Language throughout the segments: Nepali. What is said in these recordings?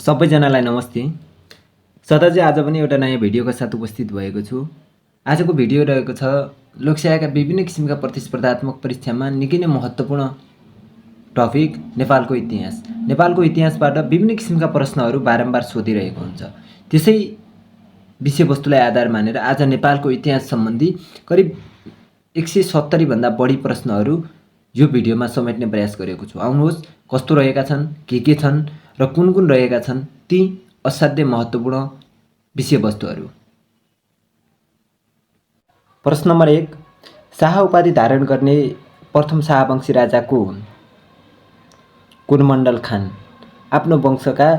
सबैजनालाई नमस्ते। सदाजी आज पनि एउटा नयाँ भिडियोका साथ उपस्थित भएको छु। आजको भिडियो रहेको छ लोकसेवाका विभिन्न किसिमका प्रतिस्पर्धात्मक परीक्षामा निकै नै महत्त्वपूर्ण टपिक नेपालको इतिहास। नेपालको इतिहासबाट विभिन्न किसिमका प्रश्नहरू बारम्बार सोधिरहेको हुन्छ। त्यसै विषयवस्तुलाई आधार मानेर आज नेपालको इतिहास सम्बन्धी करिब 170 भन्दा बढी प्रश्नहरू यो भिडियोमा समेट्ने प्रयास गरेको छु। आउनुहोस् कस्तो रहेका छन्, के छन् र कुन कुन रहेका छन् ती असाध्यै महत्त्वपूर्ण विषयवस्तुहरू। प्रश्न नम्बर 1, शाह उपाधि धारण गर्ने प्रथम शाहवंशी राजा को हुन्? कुरमण्डल खान, आफ्नो वंशका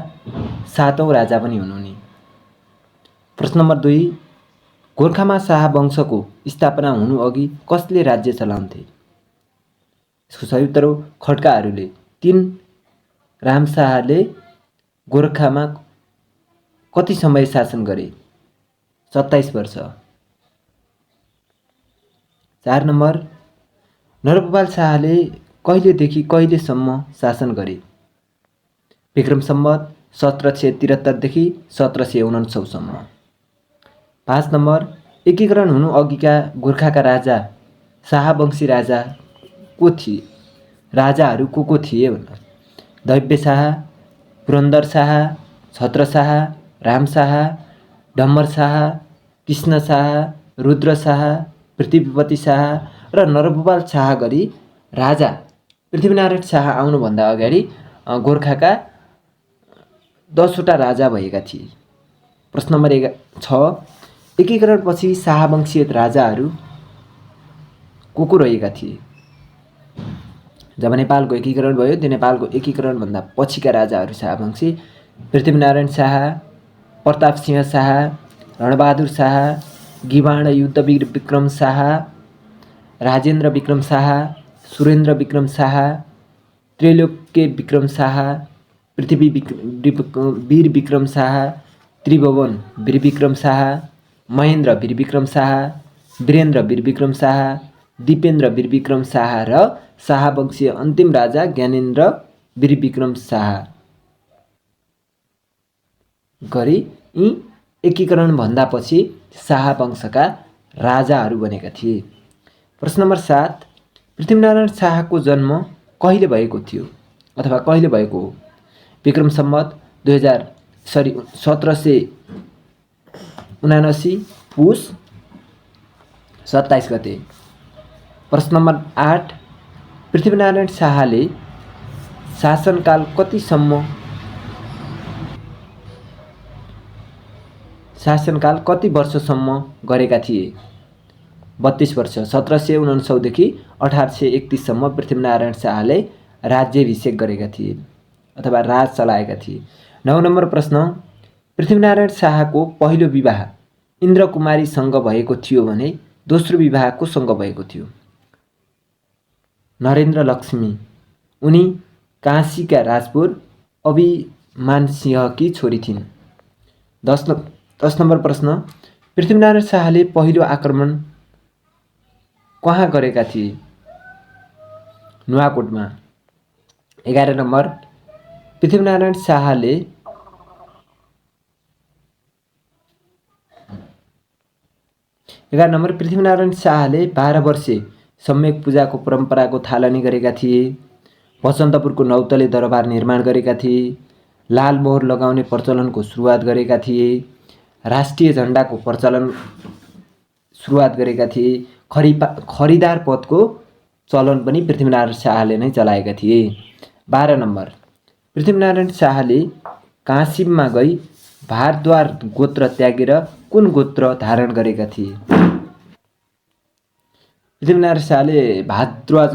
7औं राजा पनि हुन् उनी। प्रश्न नम्बर 2, गोरखामा शाहवंशको स्थापना हुनु अघि कसले राज्य चलाउँथे? यसको सही उत्तर हो खड्काहरूले। 3, रामशाहले गोरखामा कति समय शासन गरे? 27 वर्ष। 4 नम्बर, नरभूपाल शाहले कहिलेदेखि कहिलेसम्म शासन गरे? विक्रम सम्वत 1773 देखि 1799 सम्म। 5 नम्बर, एकीकरण हुनु अघिका गोरखाका राजा शाहवंशी राजा को थिए? राजाहरू को थिए भन्नु? दैव्य शाह, पुरन्दर शाह, छत्र शाह, राम शाह, डम्बर शाह, कृष्ण शाह, रुद्र शाह, पृथ्वीपति शाह र नरभूपाल शाह गरी राजा पृथ्वीनारायण शाह आउनुभन्दा अगाडि गोरखाका 10 वटा राजा भएका थिए। प्रश्न नम्बर 6, एकीकरणपछि शाहवंशीय राजाहरू को रहेका थिए? जब नेपालको एकीकरण भयो त्यो नेपालको एकीकरणभन्दा पछिका राजाहरू शाहवंशी पृथ्वीनारायण शाह, प्रताप सिंह शाह, रणबहादुर शाह, गिवाण युद्धवीर विक्रम शाह, राजेन्द्र विक्रम शाह, सुरेन्द्र विक्रम शाह, त्रैलोक्य विक्रम शाह, पृथ्वी वीर विक्रम शाह, त्रिभुवन वीर विक्रम शाह, महेन्द्र वीर विक्रम शाह, वीरेन्द्र वीर विक्रम शाह, दिपेन्द्र वीर विक्रम शाह र शाहवंशीय अन्तिम राजा ज्ञानेन्द्र वीर विक्रम शाह गरी यी एकीकरणभन्दा पछि शाहवंशका राजाहरू बनेका थिए। प्रश्न नम्बर 7, पृथ्वीनारायण शाहको जन्म कहिले भएको थियो अथवा कहिले भएको हो? विक्रम सम्वत 1779 पुस 27 गते। प्रश्न नम्बर 8, पृथ्वीनारायण शाहले शासनकाल कति वर्षसम्म गरेका थिए? 32 वर्ष। 1799 देखि 1831 सम्म पृथ्वीनारायण शाहले राज्याभिषेक गरेका थिए अथवा राज चलाएका थिए। 9 नम्बर प्रश्न, पृथ्वीनारायण शाहको पहिलो विवाह इन्द्रकुमारीसँग भएको थियो भने दोस्रो विवाह कोसँग भएको थियो? नरेन्द्र लक्ष्मी, उनी काशीका राजपुर अभिमान सिंहकी छोरी थिइन्। 10 नम्बर प्रश्न, पृथ्वीनारायण शाहले पहिलो आक्रमण कहाँ गरेका थिए? नुवाकोटमा। 11 नम्बर, पृथ्वीनारायण शाहले 12 वर्षे सम्यक पूजाको परम्पराको थालनी गरेका थिए। बसन्तपुरको नौतले दरबार निर्माण गरेका थिए। लाल मोहर लगाउने प्रचलनको सुरुवात गरेका थिए। राष्ट्रिय झण्डाको प्रचलन सुरुवात गरेका थिए। खरिदार पदको चलन पनि पृथ्वीनारायण शाहले नै चलाएका थिए। 12 नम्बर, पृथ्वीनारायण शाहले काशीमा गई भारद्वाज गोत्र त्यागेर कुन गोत्र धारण गरेका थिए? पृथ्वीनारायण शाहले भारद्वाज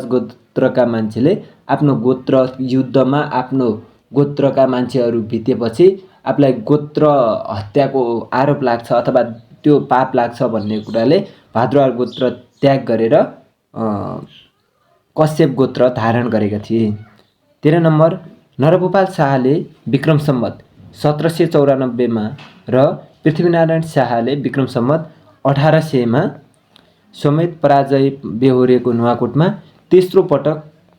गोत्रका मान्छेले आफ्नो गोत्र युद्धमा आफ्नो गोत्रका मान्छेहरू भितेपछि आफूलाई गोत्र हत्याको आरोप लाग्छ अथवा त्यो पाप लाग्छ भन्ने कुराले भारद्वाज गोत्र त्याग गरेर कश्यप गोत्र धारण गरेका थिए। 13 नम्बर, नरभूपाल शाहले विक्रम सम्वत 1794 र पृथ्वीनारायण शाहले विक्रम सम्वत 1800 समेत पराजय बेहोरेको नुवाकोटमा तेस्रो पटक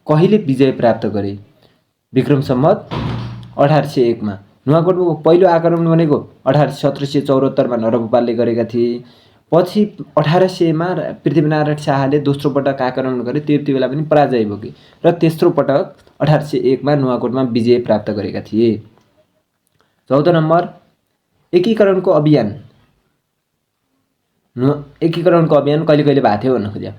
कहिले विजय प्राप्त गरे? विक्रम सम्वत 1801 मा। नुवाकोटको पहिलो आक्रमण भनेको 1774 नरभूपालले गरेका थिए। पछि 1800 मा पृथ्वीनारायण शाहले दोस्रो पटक आक्रमण गरे, त्यति बेला पनि पराजय भोगे र तेस्रो पटक 1801 मा नुवाकोटमा विजय प्राप्त गरेका थिए। 14 नम्बर एकीकरणको अभियान कहिले कहिले भएको थियो भन्न खोज्या।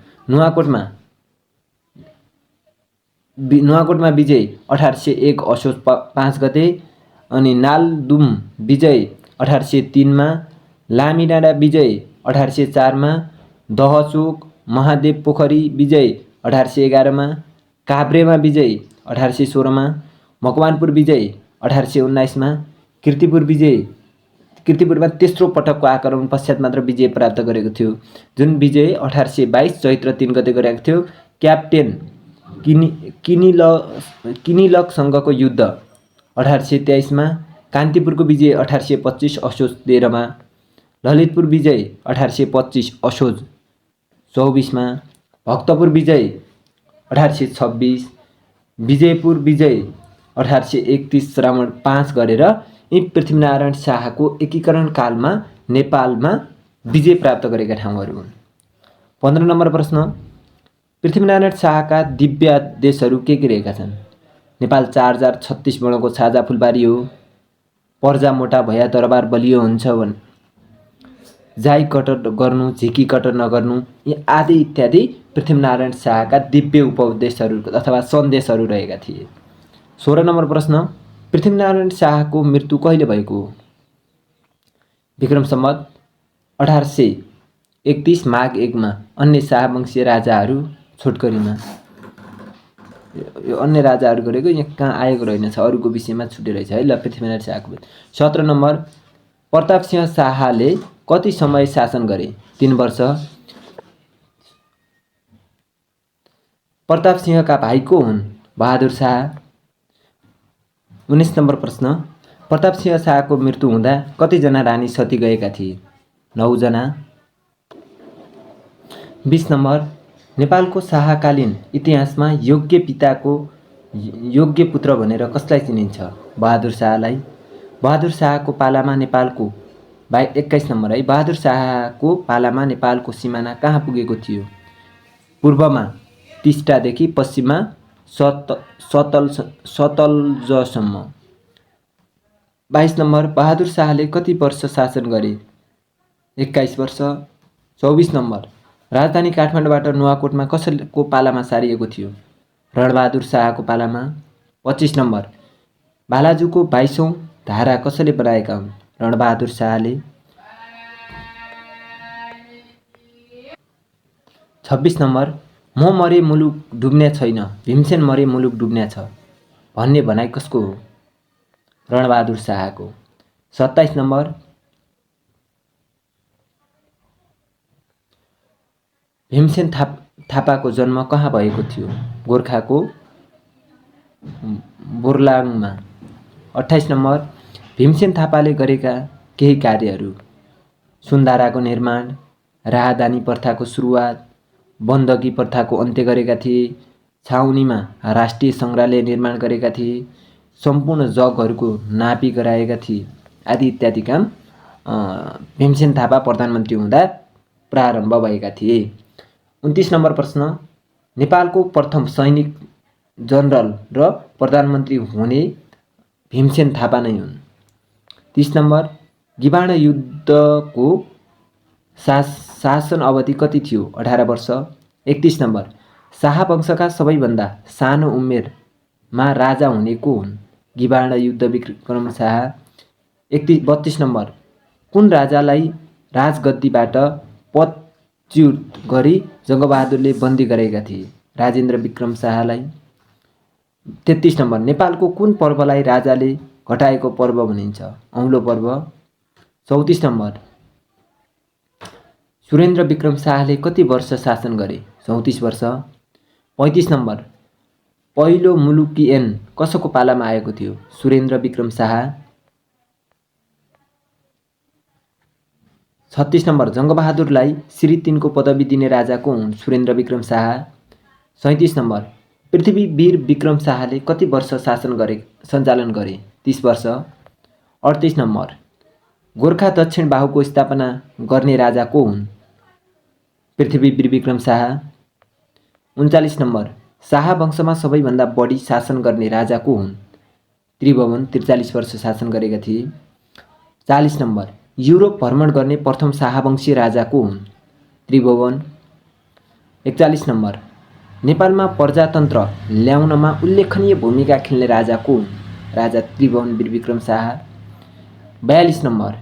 नुवाकोटमा विजय 1801 असोज 5 गते, अनि नालदुम विजय 1803 मा, लामीडाँडा विजय 1804 मा, दहचोक महादेव पोखरी विजय 1811 मा, काभ्रेमा विजय 1816 मा, मकवानपुर विजय 1819 मा, किर्तिपुरमा तेस्रो पटकको आक्रमण पश्चात मात्र विजय प्राप्त गरेको थियो, जुन विजय 1822 चैत्र 3 गते गरेको थियो। क्याप्टेन किनिलकसँगको युद्ध 1823 मा, कान्तिपुरको विजय 1825 असोज 13 मा, ललितपुर विजय 1825 असोज 24 मा, भक्तपुर विजय 1826, विजयपुर विजय 1831 श्रावण 5 गरेर यी पृथ्वीनारायण शाहको एकीकरण कालमा नेपालमा विजय प्राप्त गरेका ठाउँहरू हुन्। 15 नम्बर प्रश्न, पृथ्वीनारायण शाहका दिव्यादेशहरू के रहेका छन्? नेपाल 4036 वर्णको छाजा फुलबारी हो, पर्जा मोटा भया दरबार बलियो हुन्छ जाई कटर गर्नु झिकी कटर नगर्नु, यी आदि इत्यादि पृथ्वीनारायण शाहका दिव्य उपदेशहरू अथवा सन्देशहरू रहेका थिए। 16 नम्बर प्रश्न, पृथ्वीनारायण शाहको मृत्यु कहिले भएको हो? विक्रम सम्वत 1831 माघ 1 मा अन्य शाहवंशीय राजाहरू छोटकरीमा। यो अन्य राजाहरू गरेको यहाँ कहाँ आएको रहेनछ, अरूको विषयमा छुटे रहेछ है। ल, पृथ्वीनारायण शाहको 17 नम्बर, प्रताप सिंह शाहले कति समय शासन गरे? 3 वर्ष। प्रताप सिंहका भाइ को हुन्? बहादुर शाह। 19 नम्बर प्रश्न, प्रताप सिंह शाहको मृत्यु हुँदा कतिजना रानी सती गएका थिए? 9 जना। 20 नम्बर, नेपालको शाहकालीन इतिहासमा योग्य पिताको योग्य पुत्र भनेर कसलाई चिनिन्छ? बहादुर शाहलाई। बहादुर शाहको पालामा नेपालको 21 नम्बर है, बहादुर शाहको पालामा नेपालको सिमाना कहाँ पुगेको थियो? पूर्वमा टिस्टादेखि पश्चिममा सतलजसम्म। 22 नम्बर, बहादुर शाहले कति वर्ष शासन गरे? 21 वर्ष। 24 नम्बर, राजधानी काठमाडौँबाट नुवाकोटमा कसको पालामा सारिएको थियो? रणबहादुर शाहको पालामा। 25 नम्बर, बालाजुको 22औं धारा कसले बनाएका हुन्? रणबहादुर शाहले। 26 नम्बर, म मरे मुलुक डुब्ने छैन, भीमसेन मरे मुलुक डुब्ने छ भन्ने भनाइ कसको हो? रणबहादुर शाहको। 27 नम्बर, भीमसेन थापाको जन्म कहाँ भएको थियो? गोर्खाको बोर्लाङमा। 28 नम्बर, भीमसेन थापाले गरेका केही कार्यहरू: सुनधाराको निर्माण, राहदानी प्रथाको सुरुवात, बन्दकी प्रथाको अन्त्य गरेका थिए, छाउनीमा राष्ट्रिय सङ्ग्रहालय निर्माण गरेका थिए, सम्पूर्ण जगहरूको नापी गराएका थिए, आदि इत्यादि काम भीमसेन थापा प्रधानमन्त्री हुँदा प्रारम्भ भएका थिए। 29 नम्बर प्रश्न, नेपालको प्रथम सैनिक जनरल र प्रधानमन्त्री हुने भीमसेन थापा नै हुन्। 30 नम्बर, गिवाण युद्धको शासन अवधि कति थियो? 18 वर्ष। 31 नम्बर, शाहवंशका सबैभन्दा सानो उमेरमा राजा हुने को हुन्? गिवाण युद्ध विक्रम शाह। 32 नम्बर, कुन राजालाई राजगद्दीबाट पदच्युत गरी जङ्गबहादुरले बन्दी गरेका थिए? राजेन्द्र विक्रम शाहलाई। 33 नम्बर, नेपालको कुन पर्वलाई राजाले घटाएको पर्व भनिन्छ? औँलो पर्व। 34 नम्बर, सुरेन्द्र विक्रम शाहले कति वर्ष शासन गरे? 34 वर्ष। 35 नम्बर, पहिलो मुलुकी ऐन कसको पालामा आएको थियो? सुरेन्द्र विक्रम शाह। 36 नम्बर, जङ्गबहादुरलाई श्री 3 को पदवी दिने राजा को हुन्? सुरेन्द्र विक्रम शाह। 37 नम्बर, पृथ्वीवीर विक्रम शाहले कति वर्ष सञ्चालन गरे 30 वर्ष। 38 नम्बर गोर्खा दक्षिण बाहुको स्थापना गर्ने राजा को हुन्? पृथ्वी वीरविक्रम शाह। 39 नम्बर शाह वंशमा सबैभन्दा बढी शासन गर्ने राजा को हुन्? त्रिभुवन 43 वर्ष शासन गरेका थिए। 40 नम्बर युरोप भ्रमण गर्ने प्रथम शाहवंशीय राजा को हुन्? त्रिभुवन। 41 नम्बर नेपालमा प्रजातन्त्र ल्याउनमा उल्लेखनीय भूमिका खेल्ने राजा को हुन्? राजा त्रिभुवन वीरविक्रम शाह। 42 नम्बर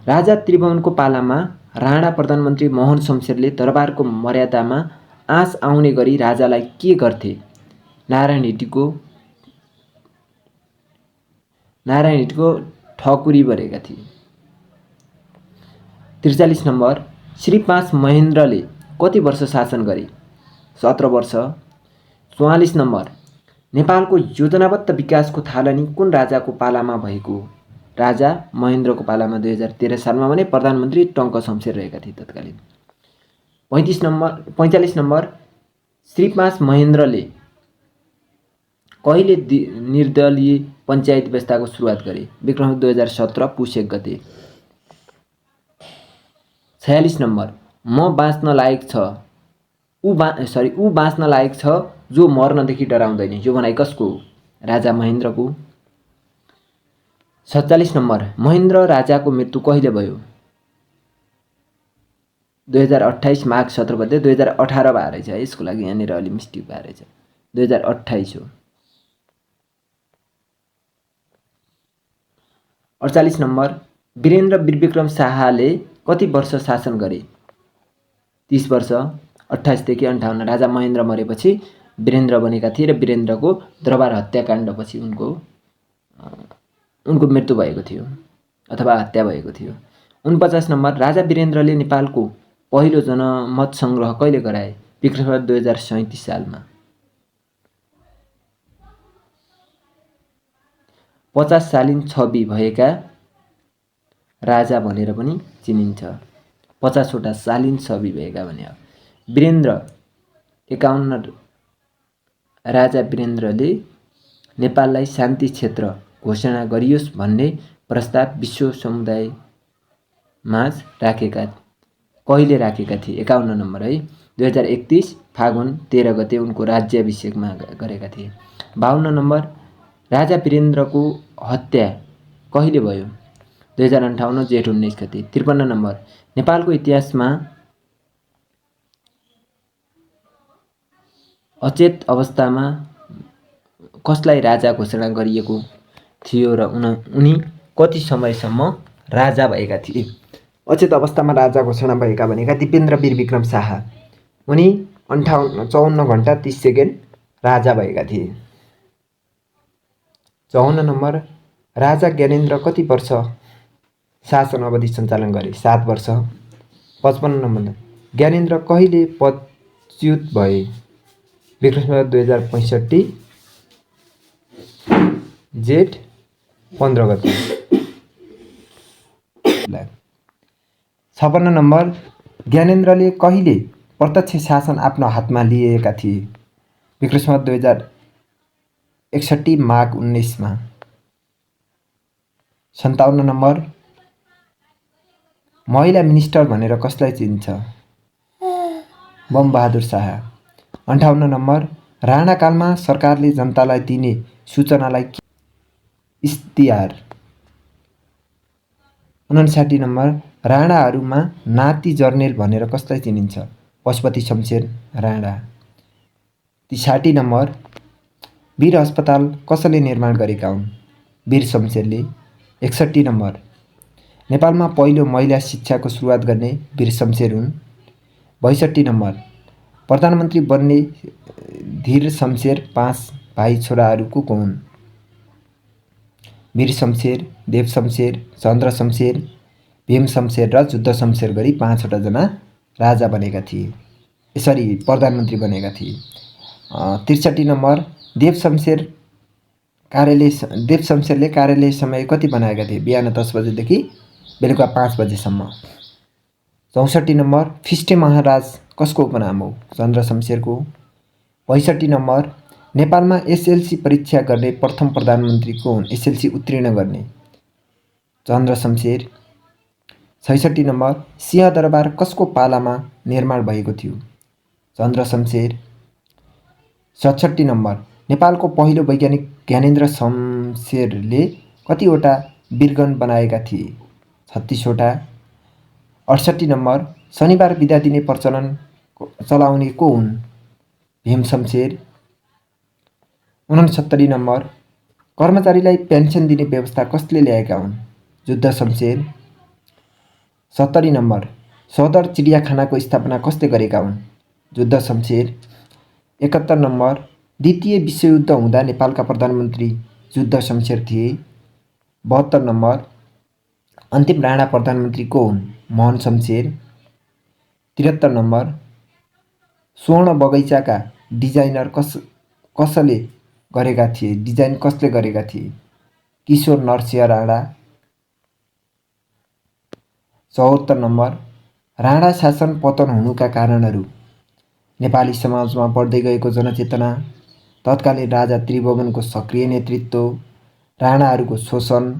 राजा त्रिभुवनको पालामा राणा प्रधानमन्त्री मोहन शमशेरले दरबारको मर्यादामा आँच आउने गरी राजालाई के गर्थे? नारायण हिटीको ठकुरी बरेका थिए। 43 नम्बर श्री 5 महेन्द्रले कति वर्ष शासन गरे? 17 वर्ष। 44 नम्बर नेपालको योजनाबद्ध विकासको थालनी कुन राजाको पालामा भएको? राजा महेन्द्रको पालामा 2013 सालमा भने प्रधानमन्त्री टङ्क शमशेर रहेका थिए तत्कालीन। 45 नम्बर श्री 5 महेन्द्रले कहिले निर्दलीय पञ्चायत व्यवस्थाको सुरुवात गरे? विक्रम 2017 पुस 1 गते। 46 नम्बर ऊ बाँच्न लायक छ जो मर्नदेखि डराउँदैन, यो भनाइ कसको हो? राजा महेन्द्रको। 47 नम्बर महेन्द्र राजाको मृत्यु कहिले भयो? 2028 माघ 17 गते। 2018 भए रहेछ है, यसको लागि यहाँनिर अलि मिस्टेक भए रहेछ, 2028 हो। 48 नम्बर वीरेन्द्र वीरविक्रम शाहले कति वर्ष शासन गरे? 30 वर्ष। 28 देखि 58 राजा महेन्द्र मरेपछि वीरेन्द्र बनेका थिए र वीरेन्द्रको दरबार हत्याकाण्डपछि उनको मृत्यु भएको थियो अथवा हत्या भएको थियो। 49 नम्बर राजा वीरेन्द्रले नेपालको पहिलो जनमत सङ्ग्रह कहिले गराए? विक्रम 2037 सालमा। 50 शालीन छवि भएका राजा भनेर पनि चिनिन्छ। 50 वटा शालीन छवि भएका भने वीरेन्द्र 51 राजा वीरेन्द्रले नेपाललाई शान्ति क्षेत्र घोषणा गरियोस् भन्ने प्रस्ताव विश्व समुदाय माझ कहिले राखेका थिए? 51 नम्बर है, 2031 फागुन 13 गते उनको राज्याभिषेकमा गरेका थिए। 52 नम्बर राजा वीरेन्द्रको हत्या कहिले भयो? 2058 जेठ 19 गते। 53 नम्बर नेपालको इतिहासमा अचेत अवस्थामा कसलाई राजा घोषणा गरिएको थियो र उनी कति समयसम्म राजा भएका थिए? अचेत अवस्थामा राजा घोषणा भएका भनेका दिपेन्द्र वीरविक्रम शाह, उनी 54 घण्टा 30 सेकेन्ड राजा भएका थिए। 54 नम्बर राजा ज्ञानेन्द्र कति वर्ष शासन अवधि सञ्चालन गरे? 7 वर्ष। 55 नम्बर ज्ञानेन्द्र कहिले पदच्युत भए? विक्रम 2065 जेठ 15 गते। 56 नम्बर ज्ञानेन्द्रले कहिले प्रत्यक्ष शासन आफ्नो हातमा लिएका थिए? विक्रम 2061 माघ 19 मा। 57 नम्बर महिला मिनिस्टर भनेर कसलाई चिन्छ? बमबहादुर शाह। 58 नम्बर राणाकालमा सरकारले जनतालाई दिने सूचनालाई इस्तिहार। 59 नम्बर राणाहरूमा नाति जर्नेल भनेर कसलाई चिनिन्छ? पशुपति शमशेर राणा। 60 नम्बर वीर अस्पताल कसले निर्माण गरेका हुन्? वीर शमशेरले। 61 नम्बर नेपालमा पहिलो महिला शिक्षाको सुरुवात गर्ने वीर शमशेर हुन्। 62 नम्बर प्रधानमन्त्री बन्ने धीर शमशेर 5 भाइ छोराहरू को हुन्? वीर शमशेर, देव शमशेर, चन्द्र शमशेर, भीम शमशेर र जुद्ध शमशेर गरी 5 वटा जना राजा बनेका थिए, यसरी प्रधानमन्त्री बनेका थिए। 63 नम्बर देव शमशेरले कार्यालय समय कति बनाएका थिए? बिहान 10 बजेदेखि बेलुका 5 बजेसम्म। 64 नम्बर फिस्टे महाराज कसको उपनाम हो? चन्द्र शमशेरको। 65 नम्बर नेपालमा एसएलसी परीक्षा गर्ने प्रथम प्रधानमन्त्री को हुन्? एसएलसी उत्तीर्ण गर्ने चन्द्र शमशेर। 66 नम्बर, सिंहदरबार कसको पालामा निर्माण भएको थियो? चन्द्र शमशेर। 67 नम्बर, नेपालको पहिलो वैज्ञानिक ज्ञानेन्द्र शमशेरले कतिवटा वीरगन बनाएका थिए? 36 वटा। 68 नम्बर, शनिबार बिदा दिने प्रचलन चलाउने को हुन्? भीम शमशेर। 69 नम्बर, कर्मचारीलाई पेन्सन दिने व्यवस्था कसले ल्याएका हुन्? जुद्ध शमशेर। 70 नम्बर, सदर चिडियाखानाको स्थापना कसले गरेका हुन्? जुद्ध शमशेर। 71 नम्बर, द्वितीय विश्वयुद्ध हुँदा नेपालका प्रधानमन्त्री जुद्ध शमशेर थिए। 72 नम्बर, अन्तिम राणा प्रधानमन्त्री को हुन्? मोहन शमशेर। 73 नम्बर, स्वर्ण बगैँचाका डिजाइनर कसले गरेका थिए? डिजाइन कसले गरेका थिए? किशोर नरसिंह राणा। 74 नम्बर, राणा शासन पतन हुनुका कारणहरू? नेपाली समाजमा बढ्दै गएको जनचेतना, तत्कालीन राजा त्रिभुवनको सक्रिय नेतृत्व, राणाहरूको शोषण,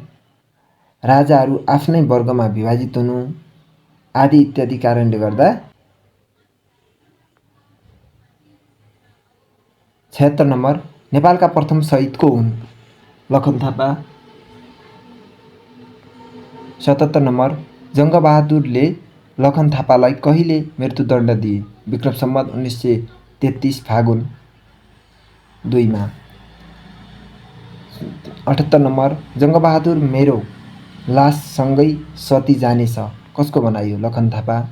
राजाहरू आफ्नै वर्गमा विभाजित हुनु आदि इत्यादि कारणले गर्दा। 76 नम्बर, नेपालका प्रथम शहीद को हुन्? लखन थापा। 77 नम्बर, जङ्गबहादुरले लखन थापालाई कहिले मृत्युदण्ड दिए? विक्रम सम्वत 1933 फागुन 2 मा। 78 नम्बर, जङ्गबहादुर मेरो लाससँगै सती जानेछ कसको भनाइ हो? लखन थापा।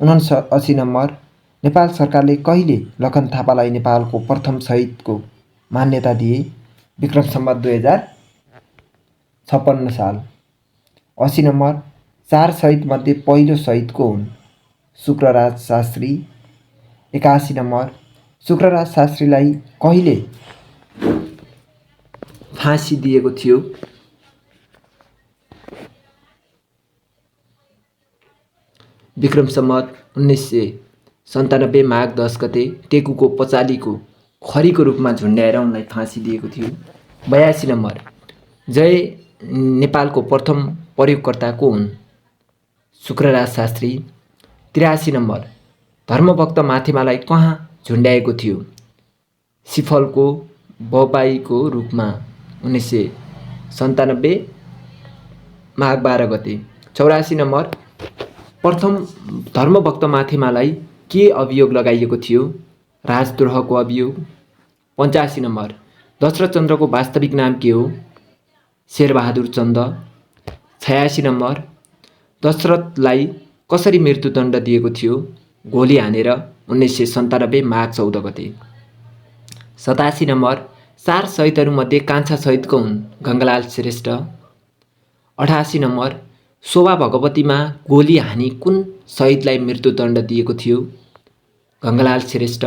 79 नम्बर, नेपाल सरकारले कहिले लखन थापालाई नेपालको प्रथम शहीदको मान्यता दिए? विक्रम सम्वत 2056 साल। 80 नम्बर, 4 शहीदमध्ये पहिलो शहीद को हुन्? शुक्रराज शास्त्री। 81 नम्बर, शुक्रराज शास्त्रीलाई कहिले फाँसी दिएको थियो? विक्रम सम्वत 1997 माघ 10 गते टेकुको पचालीको खरीको रूपमा झुन्ड्याएर उनलाई फाँसी दिएको थियो। 82 नम्बर, जय नेपालको प्रथम प्रयोगकर्ता को हुन्? शुक्रराज शास्त्री। 83 नम्बर, धर्मभक्त माथेमालाई कहाँ झुन्ड्याएको थियो? सिफलको बबाईको रूपमा 1997 माघ 12 गते। 84 नम्बर, प्रथम धर्मभक्त माथेमालाई के अभियोग लगाइएको थियो? राजद्रोहको अभियोग। 85 नम्बर, दशरथ चन्द्रको वास्तविक नाम के हो? शेरबहादुर चन्द। 86 नम्बर, दशरथलाई कसरी मृत्युदण्ड दिएको थियो? गोली हानेर 1997 माघ 14 गते। 87 नम्बर, 4 शहीदहरूमध्ये कान्छा शहीद को हुन्? गङ्गालाल श्रेष्ठ। 88 नम्बर, शोभा भगवतीमा गोली हानी कुन शहीदलाई मृत्युदण्ड दिएको थियो? गङ्गालाल श्रेष्ठ।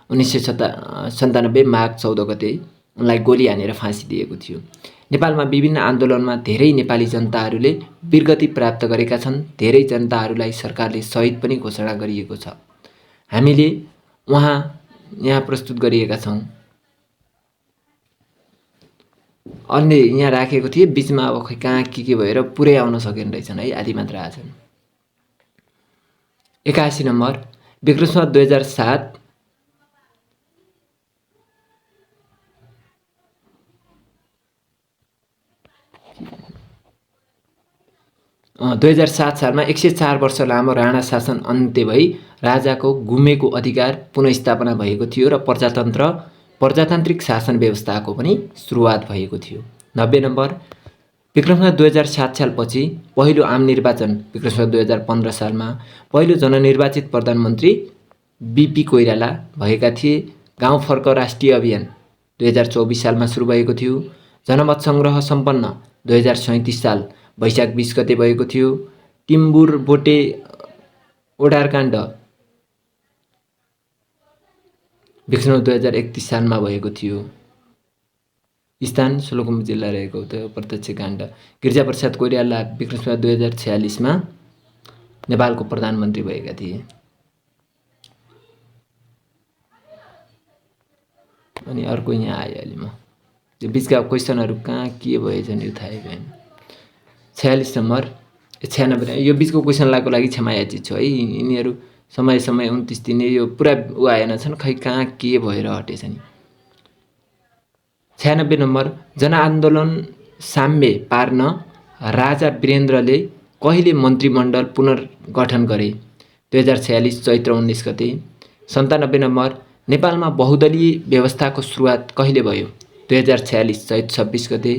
1997 माघ 14 गते उनलाई गोली हानेर फाँसी दिएको थियो। नेपालमा विभिन्न आन्दोलनमा धेरै नेपाली जनताहरूले वीरगति प्राप्त गरेका छन्। धेरै जनताहरूलाई सरकारले शहीद पनि घोषणा गरिएको छ। हामीले यहाँ प्रस्तुत गरिएका छौँ। अन्य यहाँ राखेको थिएँ, बिचमा अब खै कहाँ के भएर पुरै आउन सकेन रहेछन् है, आदि मात्र आछन्। 81 नम्बर, विक्रम सम्वत 2007 2007 सालमा 104 वर्ष लामो राणा शासन अन्त्य भई राजाको गुमेको अधिकार पुनःस्थापना भएको थियो र प्रजातान्त्रिक शासन व्यवस्थाको पनि सुरुवात भएको थियो। 90 नम्बर, विक्रम सम्वत 2007 सालपछि पहिलो आम निर्वाचन विक्रम सम्वत 2015 सालमा पहिलो जननिर्वाचित प्रधानमन्त्री बीपी कोइराला भएका थिए। गाउँ फर्क राष्ट्रिय अभियान 2024 सालमा सुरु भएको थियो। जनमत सङ्ग्रह सम्पन्न 2037 साल वैशाख 20 गते भएको थियो। टिम्बुर बोटे ओडारकाण्ड विक्रम सम्वत 2031 सालमा भएको थियो। स्थान सोलुखुम्बु जिल्ला रहेको थियो। प्रत्यक्ष काण्ड गिरिजाप्रसाद कोइराला विक्रम सम्वत 2046 मा नेपालको प्रधानमन्त्री भएका थिए। अनि अर्को यहाँ आयो अलि म त्यो बिचका क्वेसनहरू कहाँ के भएछ नि थाहै भएन। 46 नम्बर 96 यो बिचको क्वेसनलाको लागि क्षमा याचित छु है। यिनीहरू समय 29 दिने यो पुरा उ आएन छन्, खै कहाँ के भएर हटेछ नि। 96 नम्बर जनआन्दोलन साम्य पार्न राजा वीरेन्द्रले कहिले मन्त्रीमण्डल पुनर्गठन गरे? 2046 चैत्र 19 गते। 97 नम्बर नेपालमा बहुदलीय व्यवस्थाको सुरुवात कहिले भयो? 2046 चैत्र 26 गते।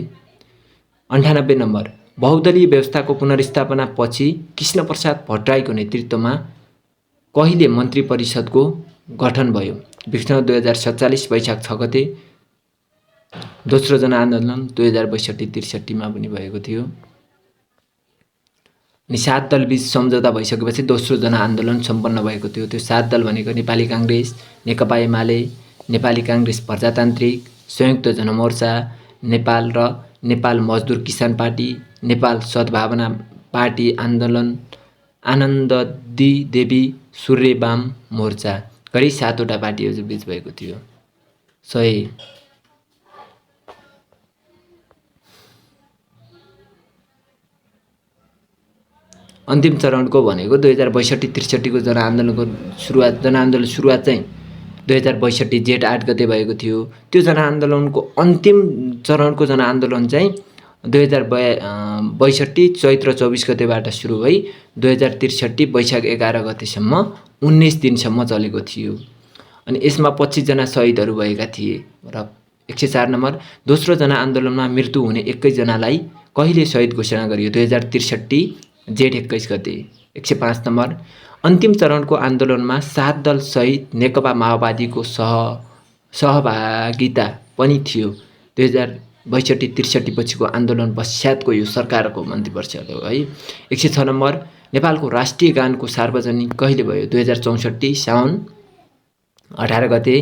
98 नम्बर बहुदलीय व्यवस्थाको पुनर्स्थापना पछि कृष्णप्रसाद भट्टराईको नेतृत्वमा कहिले मन्त्री परिषदको गठन भयो? विष्णु 2047 वैशाख 6 गते। दोस्रो जनआन्दोलन 2062-63 मा पनि भएको थियो। अनि 7 दल बीच सम्झौता भइसकेपछि दोस्रो जनआन्दोलन सम्पन्न भएको थियो। त्यो 7 दल भनेको नेपाली काङ्ग्रेस, नेकपा एमाले, नेपाली काङ्ग्रेस प्रजातान्त्रिक, संयुक्त जनमोर्चा नेपाल र नेपाल मजदुर किसान पार्टी, नेपाल सद्भावना पार्टी आन्दोलन, आनन्ददी देवी सूर्यवाम मोर्चा गरी 7 वटा पार्टीहरू बीच भएको थियो। सही। अन्तिम चरणको भनेको 2062-63 को जनआन्दोलन सुरुवात चाहिँ 2062 जेठ 8 गते भएको थियो। त्यो जनआन्दोलनको अन्तिम चरणको जनआन्दोलन चाहिँ 2062 चैत्र 24 गतेबाट सुरु भई 2063 वैशाख 11 गतेसम्म 19 दिनसम्म चलेको थियो। अनि यसमा 25 जना शहीदहरू भएका थिए। र 104 नम्बर दोस्रो जनआन्दोलनमा मृत्यु हुने 21 जनालाई कहिले शहीद घोषणा गरियो? 2063 जेठ 21 गते। 105 नम्बर अन्तिम चरणको आन्दोलनमा 7 दल सहित नेकपा माओवादीको सहभागिता पनि थियो। 2062-63 पछिको आन्दोलन पश्चातको यो सरकारको मन्त्रीपरिषद हो है। 106 नम्बर नेपालको राष्ट्रिय गानको सार्वजनिक कहिले भयो? 2064 साउन 18 गते।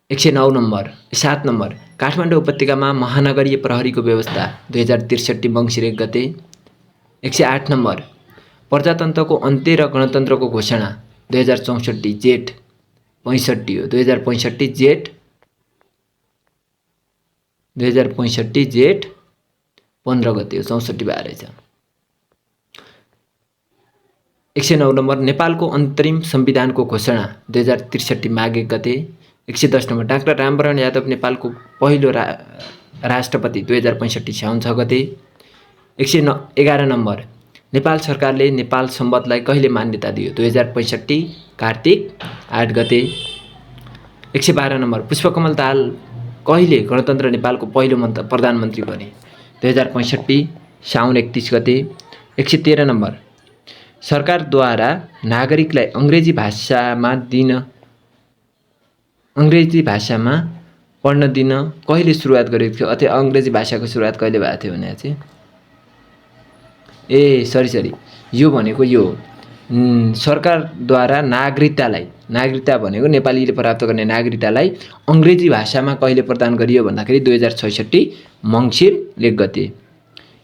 109 नम्बर 7 नम्बर काठमाडौँ उपत्यकामा महानगरीय प्रहरीको व्यवस्था 2063 मङ्सिर 1 गते। 108 नम्बर प्रजातन्त्रको अन्त्य र गणतन्त्रको घोषणा 2064 जेठ 65 हो। 2065 जेठ 15 गते हो, 64 भए रहेछ। 109 नम्बर नेपालको अन्तरिम संविधानको घोषणा 2063 माघ 1 गते। 110 नम्बर डाक्टर रामवरण यादव नेपालको पहिलो राष्ट्रपति 2065 साउन 6 गते। 111 नम्बर नेपाल सरकारले नेपाल सम्बन्धलाई कहिले मान्यता दियो? 2065 कार्तिक 8 गते। 112 नम्बर पुष्पकमल दाहाल कहिले गणतन्त्र नेपालको पहिलो प्रधानमन्त्री बने? 2065 साउन 31 गते। 113 नम्बर सरकारद्वारा नागरिकलाई अङ्ग्रेजी भाषामा पढ्न दिन कहिले सुरुवात गरेको थियो? अथवा अङ्ग्रेजी भाषाको सुरुवात कहिले भएको थियो भने चाहिँ सरी यो भनेको यो सरकारद्वारा नागरिकता भनेको नेपालीले प्राप्त गर्ने नागरिकतालाई अङ्ग्रेजी भाषामा कहिले प्रदान गरियो भन्दाखेरि 2066 मङ्सिर 1 गते।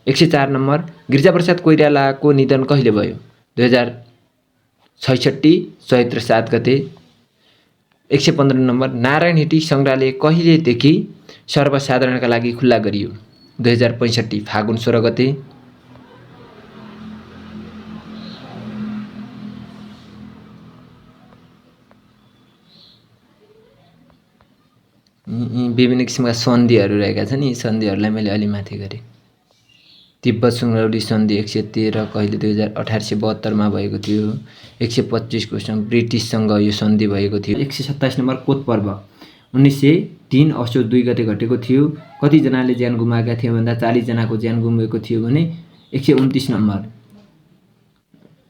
104 नम्बर गिरिजाप्रसाद कोइरालाको निधन कहिले भयो? 2066 चैत्र 7 गते। 115 नम्बर नारायण हिटी सङ्ग्रहालय कहिलेदेखि सर्वसाधारणका लागि खुल्ला गरियो? 2065 फागुन 16 गते। विभिन्न किसिमका सन्धिहरू रहेका छन्। यी सन्धिहरूलाई मैले अलि माथि गरेँ। तिब्बत सुङ्गौली सन्धि 113 कहिले? 1872 मा भएको थियो। 125 क्वेसन ब्रिटिससँग यो सन्धि भएको थियो। 127 नम्बर कोत पर्व 1903 असोज 2 गते घटेको थियो। कतिजनाले ज्यान गुमाएका थिए भन्दा 40 जनाको ज्यान गुमेको थियो भने 129 नम्बर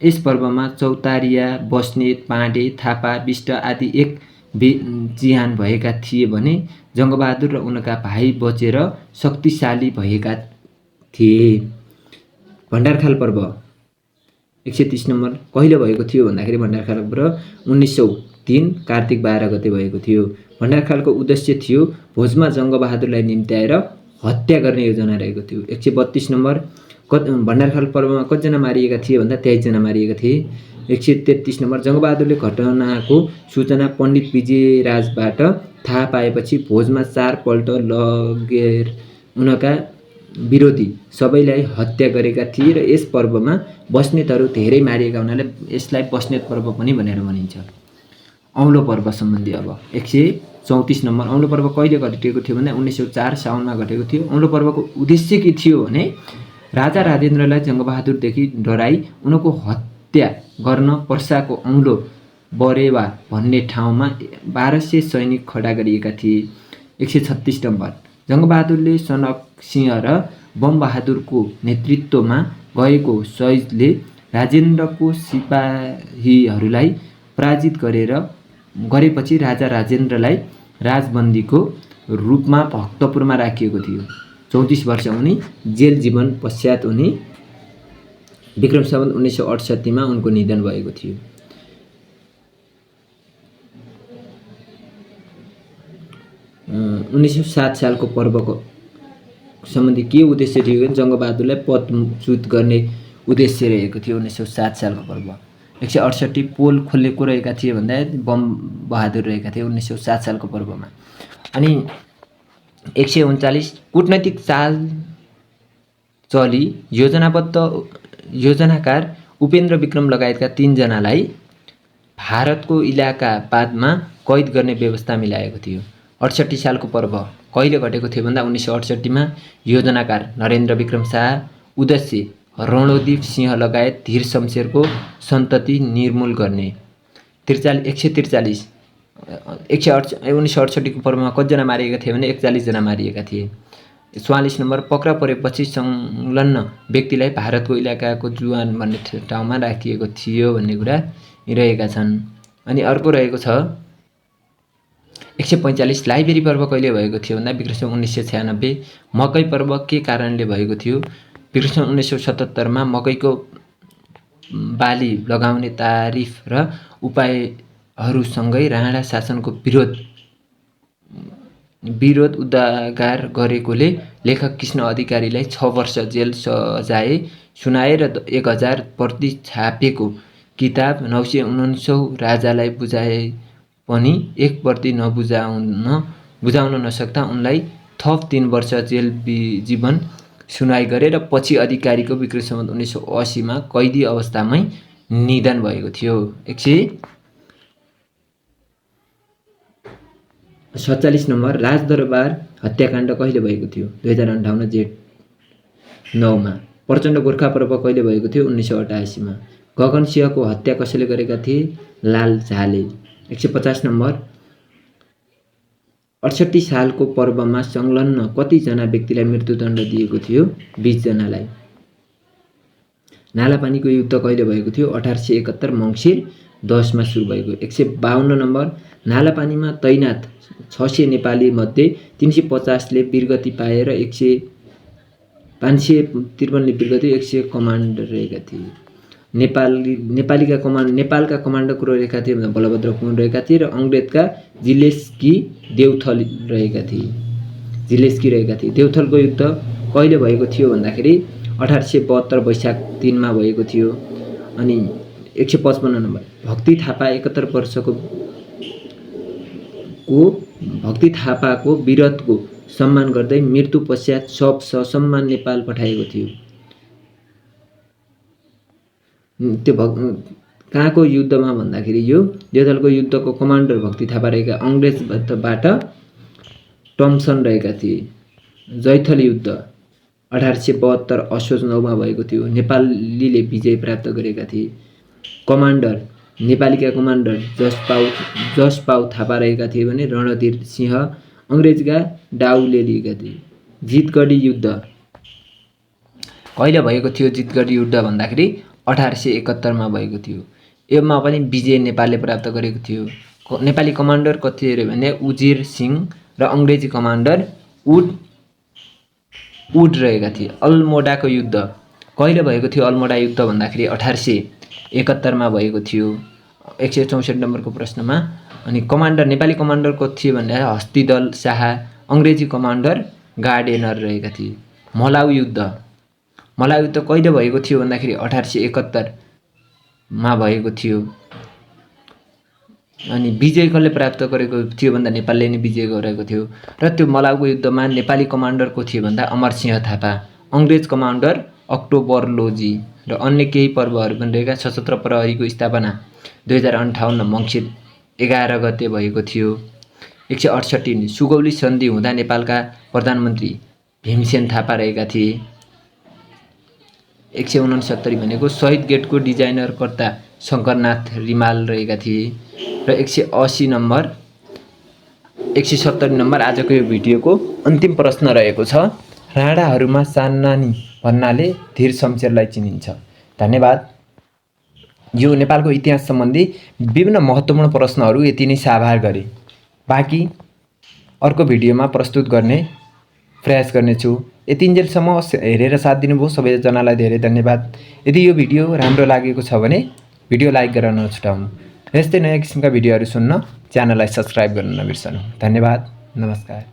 यस पर्वमा चौतारिया, बस्नेत, पाँडे, थापा, विष्ट आदि एक जिहान भएका थिए भने जङ्गबहादुर र उनका भाइ बचेर शक्तिशाली भएका थिए। भण्डारखाल पर्व 130 नम्बर कहिले भएको थियो भन्दाखेरि भण्डारखाल पर्व 1903 कार्तिक 12 गते भएको थियो। भण्डारखालको उद्देश्य थियो भोजमा जङ्गबहादुरलाई निम्त्याएर हत्या गर्ने योजना रहेको थियो। 132 नम्बर भण्डारखाल पर्वमा कतिजना मारिएका थिए भन्दा 23 जना मारिएका थिए। 133 नम्बर, जङ्गबहादुरले घटनाको सूचना पण्डित विजयराजबाट थाहा पाएपछि भोजमा 4 पल्ट लगेर उनका विरोधी सबैलाई हत्या गरेका थिए र यस पर्वमा बस्नेतहरू धेरै मारिएका हुनाले यसलाई बस्नेत पर्व पनि भनेर भनिन्छ। औँलो पर्व सम्बन्धी अब 134 नम्बर, औँलो पर्व कहिले घटेको थियो भन्दा 1904 साउनमा घटेको थियो। औँलो पर्वको उद्देश्य के थियो भने राजा राजेन्द्रलाई जङ्गबहादुरदेखि डराई उनको हत्या गर्न पर्साको औँलो बरेवा भन्ने ठाउँमा 1200 सैनिक खडा गरिएका थिए। 136 नम्बर, जङ्गबहादुरले सनक सिंह र बमबहादुरको नेतृत्वमा गएको सैजले राजेन्द्रको सिपाहीहरूलाई पराजित गरेपछि राजा राजेन्द्रलाई राजबन्दीको रूपमा भक्तपुरमा राखिएको थियो। 34 वर्ष उनी जेल जीवन पश्चात उनी विक्रम सम्वत 1968 मा उनको निधन भएको थियो। 1907 सालको पर्वको सम्बन्धी के उद्देश्य थियो भने जङ्गबहादुरलाई पदच्युत गर्ने उद्देश्य रहेको थियो 1907 सालको पर्व। 168 पोल खोल्ने को रहेका थिए भन्दा बमबहादुर रहेका थिए 1907 सालको पर्वमा। अनि 139 कूटनैतिक चाल चली योजनाकार उपेन्द्र विक्रम लगायतका 3 जनालाई भारतको इलाहाबादमा कैद गर्ने व्यवस्था मिलाएको थियो। 68 सालको पर्व कहिले घटेको थियो भन्दा 1968 मा योजनाकार नरेन्द्र विक्रम शाह, उदयसिंह, रणोदीप सिंह लगायत धीर शमशेरको सन्तति निर्मूल गर्ने। 1968 को पर्वमा कतिजना मारिएका थिए भने 41 जना मारिएका थिए। 44 नम्बर, पक्रा परेपछि संलग्न व्यक्तिलाई भारतको इलाकाको जुवान भन्ने ठाउँमा राखिएको थियो भन्ने कुरा रहेका छन्। अनि अर्को रहेको छ 145 लाइब्रेरी पर्व कहिले भएको थियो भन्दा विक्रम 1996। मकै पर्व के कारणले भएको थियो? विक्रम 1977 मा मकैको बाली लगाउने तारिफ र उपायहरूसँगै राणा शासनको विरोध उद्गार गरेकोले लेखक कृष्ण अधिकारीलाई 6 वर्ष जेल सजाय सुनाए र 1000 प्रति छापेको किताब 919 राजालाई बुझाए पनि 1 प्रति बुझाउन नसक्दा उनलाई थप 3 वर्ष जेल जीवन सुनाइ गरे र पछि अधिकारीको विक्रम सम्वत 1980 मा कैदी अवस्थामै निधन भएको थियो। 147 नम्बर, राजदरबार हत्याकाण्ड कहिले भएको थियो? 2058 जेठ 9 मा। प्रचण्ड गोर्खा पर्व कहिले भएको थियो? 1988 मा। गगन सिंहको हत्या कसैले गरेका थिए? लाल झाले। 150 नम्बर, 68 सालको पर्वमा संलग्न कति जना व्यक्तिलाई मृत्युदण्ड दिएको थियो? 20 जनालाई। नालापानीको युद्ध कहिले भएको थियो? 1871 मङ्सिर 10 मा सुरु भएको। 152 नम्बर, नालापानीमा तैनात 600 नेपाली मध्ये 350 ले वीरगति पाए र 553 ले वीरगति, 100 कमान्डर रहेका थिए। नेपालका कमान्डर को रहेका थिए भन्दा बलभद्र कुँवर रहेका थिए र अङ्ग्रेजका जिलेस्की देउथल रहेका थिए। देउथलको युद्ध कहिले भएको थियो भन्दाखेरि 1872 वैशाख 3 मा भएको थियो। अनि 155 नम्बर, भक्ति थापाको वीरत्वको सम्मान गर्दै मृत्यु पश्चात शव ससम्मान नेपाल पठाएको थियो। त्यो कहाँको युद्धमा भन्दाखेरि यो देउथलको युद्धको कमान्डर भक्ति थापा रहेका, अङ्ग्रेजबाट टम्सन रहेका थिए। जैथल युद्ध 1872 असोज 9 मा भएको थियो। नेपालीले विजय प्राप्त गरेका थिए। कमान्डर नेपालीका कमान्डर जसपाउ थापा रहेका थिए भने रणधीर सिंह अङ्ग्रेजका डाउले लिएका थिए। जितगढी युद्ध कहिले भएको थियो? जितगढी युद्ध भन्दाखेरि 1871 मा भएको थियो। यसमा पनि विजय नेपालले प्राप्त गरेको थियो। नेपाली कमान्डर कति थिए भने उजिर सिंह र अङ्ग्रेजी कमान्डर वुड रहेका थिए। अल्मोडाको युद्ध कहिले भएको थियो? अल्मोडा युद्ध भन्दाखेरि 1871 मा भएको थियो। 164 नम्बरको प्रश्नमा। अनि कमान्डर नेपाली कमान्डर को थिए भन्दा हस्तिदल शाह, अङ्ग्रेजी कमान्डर गार्डेनर रहेका थिए। मलाउ युद्ध कहिले भएको थियो भन्दाखेरि 1871 मा भएको थियो। अनि विजय कसले प्राप्त गरेको थियो भन्दा नेपालले नै विजय गरेको थियो। र त्यो मलाउको युद्धमा नेपाली कमान्डर को थियो भन्दा अमरसिंह थापा, अङ्ग्रेज कमान्डर अक्टोबर लोजी र अन्य केही पर्वहरू पनि रहेका। सशस्त्र प्रहरीको स्थापना 2058 मङ्सिर 11 गते भएको थियो। 168 सुगौली सन्धि हुँदा नेपालका प्रधानमन्त्री भीमसेन थापा रहेका थिए। 169 भनेको शहीद गेटको डिजाइनरकर्ता शङ्करनाथ रिमाल रहेका थिए। र 180 नम्बर 170 नम्बर आजको यो भिडियोको अन्तिम प्रश्न रहेको छ। राणाहरूमा सान्नानी भन्नाले धीर शमशेरलाई चिनिन्छ। धन्यवाद। यो नेपालको इतिहास सम्बन्धी विभिन्न महत्त्वपूर्ण प्रश्नहरू यति नै साभार गरे। बाँकी अर्को भिडियोमा प्रस्तुत गर्ने प्रयास गर्नेछु। यतिन्जेलसम्म हेरेर साथ दिनुभयो सबैजनालाई धेरै धन्यवाद। यदि यो भिडियो राम्रो लागेको छ भने भिडियो लाइक गर्न नछुटाउनु। यस्तै नयाँ किसिमका भिडियोहरू सुन्न च्यानललाई सब्स्क्राइब गर्न नबिर्सनु। धन्यवाद। नमस्कार।